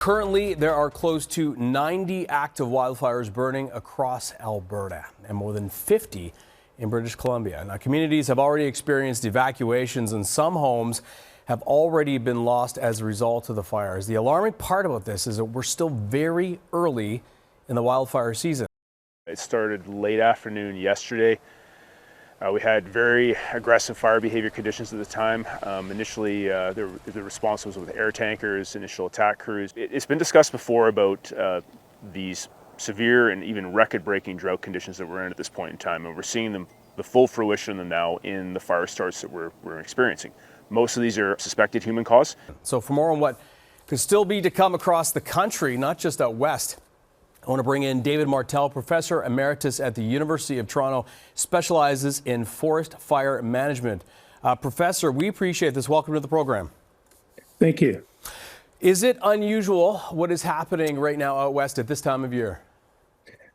Currently, there are close to 90 active wildfires burning across Alberta and more than 50 in British Columbia. Now, communities have already experienced evacuations and some homes have already been lost as a result of the fires. The alarming part about this is that we're still very early in the wildfire season. It started late afternoon yesterday. We had very aggressive fire behavior conditions at the time. Initially, the response was with air tankers, initial attack crews. It's been discussed before about these severe and even record-breaking drought conditions that we're in at this point in time, and we're seeing the full fruition of them now in the fire starts that we're experiencing. Most of these are suspected human cause. So for more on what could still be to come across the country, not just out west, I want to bring in David Martell, Professor Emeritus at the University of Toronto, specializes in forest fire management. Professor, we appreciate this. Welcome to the program. Thank you. Is it unusual what is happening right now out west at this time of year?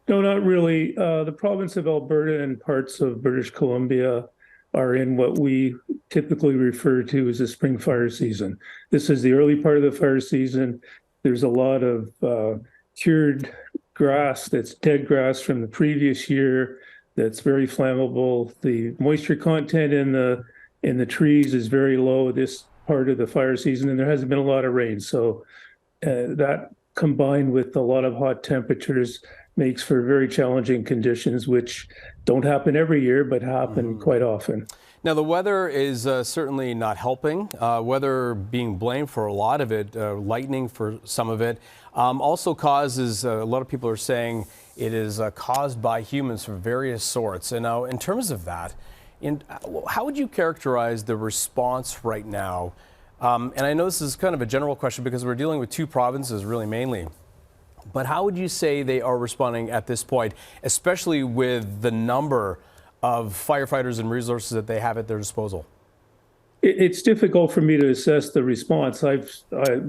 No, not really. The province of Alberta and parts of British Columbia are in what we typically refer to as the spring fire season. This is the early part of the fire season. There's a lot of cured grass that's dead grass from the previous year that's very flammable. The moisture content in the trees is very low this part of the fire season, and there hasn't been a lot of rain. So that combined with a lot of hot temperatures makes for very challenging conditions, which don't happen every year, but happen quite often. Now, the weather is certainly not helping. Weather being blamed for a lot of it, lightning for some of it, also causes, a lot of people are saying it is caused by humans from various sorts. And now, in terms of that, how would you characterize the response right now? And I know this is kind of a general question because we're dealing with two provinces, really mainly. But how would you say they are responding at this point, especially with the number of firefighters and resources that they have at their disposal? It's difficult for me to assess the response.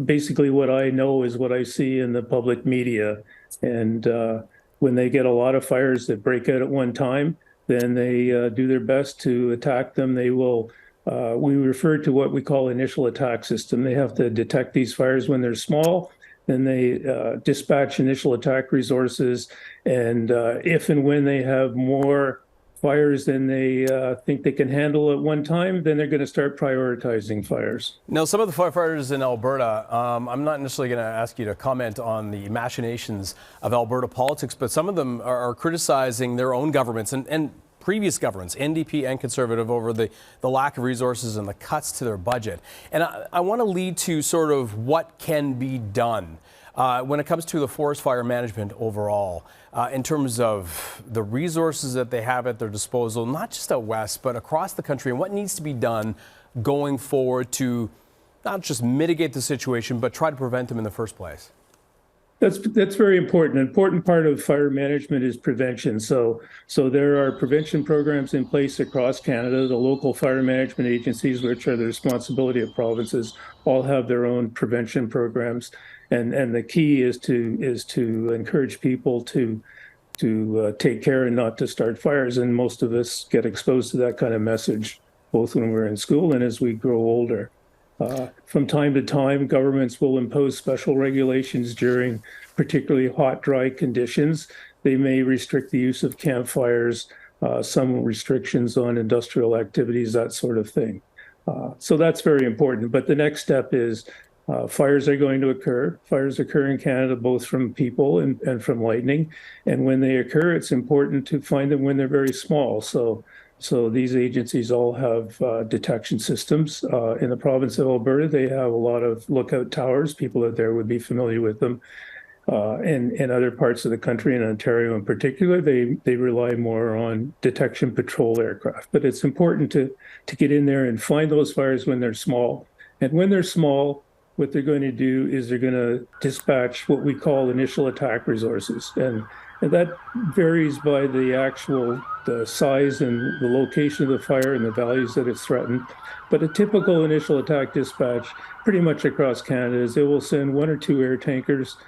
Basically what I know is what I see in the public media. And when they get a lot of fires that break out at one time, then they do their best to attack them. They will, we refer to what we call initial attack system. They have to detect these fires when they're small. Then they dispatch initial attack resources. And if and when they have more fires than they think they can handle at one time, then they're going to start prioritizing fires. Now, some of the firefighters in Alberta, I'm not necessarily going to ask you to comment on the machinations of Alberta politics, but some of them are criticizing their own governments and previous governments, NDP and Conservative, over the lack of resources and the cuts to their budget. And I want to lead to sort of what can be done when it comes to the forest fire management overall, in terms of the resources that they have at their disposal, not just out west, but across the country, and what needs to be done going forward to not just mitigate the situation, but try to prevent them in the first place. That's very important. An important part of fire management is prevention. So there are prevention programs in place across Canada. The local fire management agencies, which are the responsibility of provinces, all have their own prevention programs. And the key is to encourage people to take care and not to start fires. And most of us get exposed to that kind of message, both when we're in school and as we grow older. From time to time, governments will impose special regulations during particularly hot, dry conditions. They may restrict the use of campfires, some restrictions on industrial activities, that sort of thing. So that's very important. But the next step is fires are going to occur. Fires occur in Canada, both from people and from lightning. And when they occur, it's important to find them when they're very small. So these agencies all have detection systems. In the province of Alberta, they have a lot of lookout towers. People out there would be familiar with them. In other parts of the country, in Ontario in particular, they rely more on detection patrol aircraft. But it's important to get in there and find those fires when they're small. And when they're small, what they're going to do is they're going to dispatch what we call initial attack resources. And that varies by the size and the location of the fire and the values that it's threatened. But a typical initial attack dispatch, pretty much across Canada, is they will send one or two air tankers,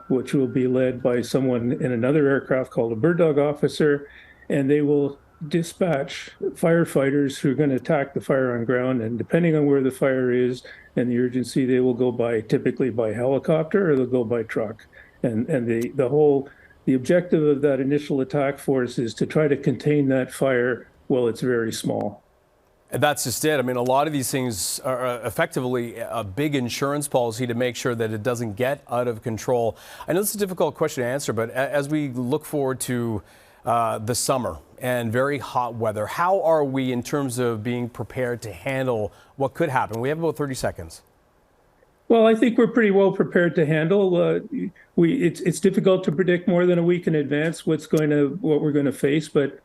which will be led by someone in another aircraft called a bird dog officer, and they will dispatch firefighters who are going to attack the fire on ground, and depending on where the fire is and the urgency, they will go typically by helicopter or they'll go by truck. And the objective of that initial attack force is to try to contain that fire while it's very small. And that's just it. I mean, a lot of these things are effectively a big insurance policy to make sure that it doesn't get out of control. I know this is a difficult question to answer, but as we look forward to the summer and very hot weather, how are we in terms of being prepared to handle what could happen? We have about 30 seconds. Well, I think we're pretty well prepared to handle. It's difficult to predict more than a week in advance what we're going to face, but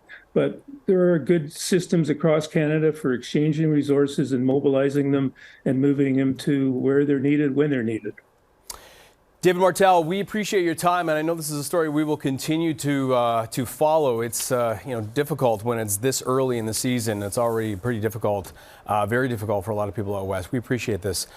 there are good systems across Canada for exchanging resources and mobilizing them and moving them to where they're needed when they're needed. David Martell, we appreciate your time, and I know this is a story we will continue to follow. It's difficult when it's this early in the season. It's already pretty difficult, very difficult for a lot of people out west. We appreciate this.